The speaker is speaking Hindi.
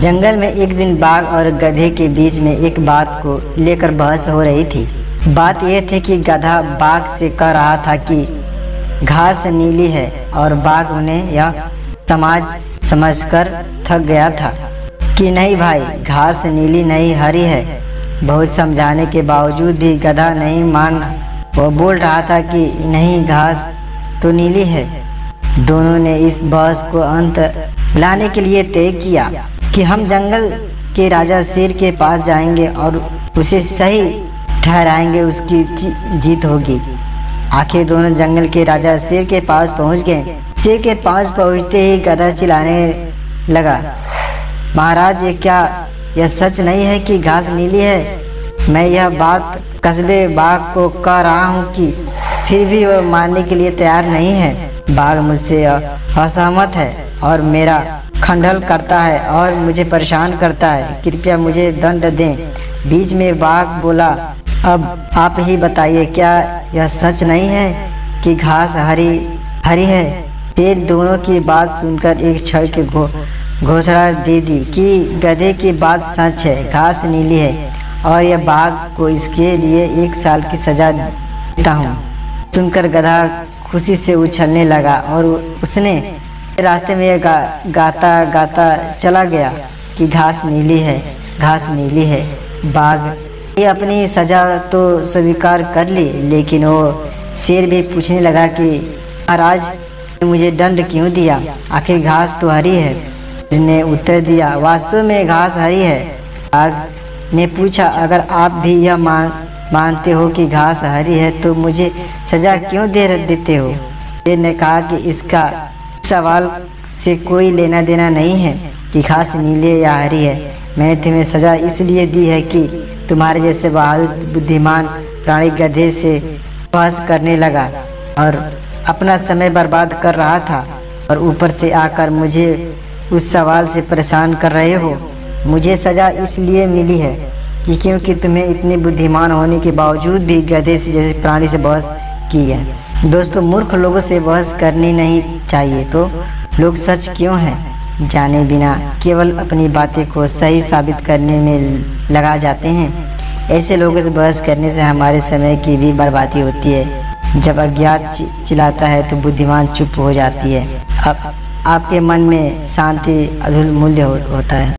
जंगल में एक दिन बाघ और गधे के बीच में एक बात को लेकर बहस हो रही थी। बात यह थी कि गधा बाघ से कह रहा था कि घास नीली है और बाघ उन्हें यह समझकर थक गया था कि नहीं भाई, घास नीली नहीं हरी है। बहुत समझाने के बावजूद भी गधा नहीं मान। वो बोल रहा था कि नहीं, घास तो नीली है। दोनों ने इस बहस को अंत लाने के लिए तय किया कि हम जंगल के राजा शेर के पास जाएंगे और उसे सही ठहराएंगे, उसकी जीत होगी। आखिर दोनों जंगल के राजा शेर के पास पहुंच गए। शेर के पास पहुंचते ही गधा चिल्लाने लगा, महाराज, यह सच नहीं है कि घास नीली है? मैं यह बात कस्बे बाघ को कह रहा हूँ कि फिर भी वह मानने के लिए तैयार नहीं है। बाघ मुझसे असहमत है और मेरा खंडन करता है और मुझे परेशान करता है। कृपया मुझे दंड दें। बीच में बाघ बोला, अब आप ही बताइए, क्या यह सच नहीं है कि घास हरी है? शेर दोनों की बात सुनकर एक क्षण की घोषणा दे दी कि गधे की बात सच है, घास नीली है और यह बाघ को इसके लिए 1 साल की सजा देता हूँ। सुनकर गधा खुशी से उछलने लगा और उसने रास्ते में गाता गाता चला गया कि घास नीली है, घास नीली है। बाघ ने अपनी सजा तो स्वीकार कर ली, लेकिन वो शेर भी पूछने लगा कि महाराज, मुझे दंड क्यों दिया? आखिर घास तो हरी है। उसने उत्तर दिया, वास्तव में घास हरी है। बाघ ने पूछा, अगर आप भी यह मानते हो कि घास हरी है तो मुझे सजा क्यों देते हो? शेर ने कहा कि इसका सवाल से कोई लेना देना नहीं है कि घास नीली या हरी है। मैंने तुम्हें सजा इसलिए दी है कि तुम्हारे जैसे बहादुर बुद्धिमान प्राणी गधे से बहस करने लगा और अपना समय बर्बाद कर रहा था, और ऊपर से आकर मुझे उस सवाल से परेशान कर रहे हो। मुझे सजा इसलिए मिली है कि क्योंकि तुम्हें इतने बुद्धिमान होने के बावजूद भी गधे से जैसे प्राणी से बहस की है। दोस्तों, मूर्ख लोगों से बहस करनी नहीं चाहिए। तो लोग सच क्यों हैं जाने बिना केवल अपनी बातें को सही साबित करने में लगा जाते हैं। ऐसे लोगों से बहस करने से हमारे समय की भी बर्बादी होती है। जब अज्ञात चिल्लाता है तो बुद्धिमान चुप हो जाती है। अब आपके मन में शांति अधूल्य मूल्य होता है।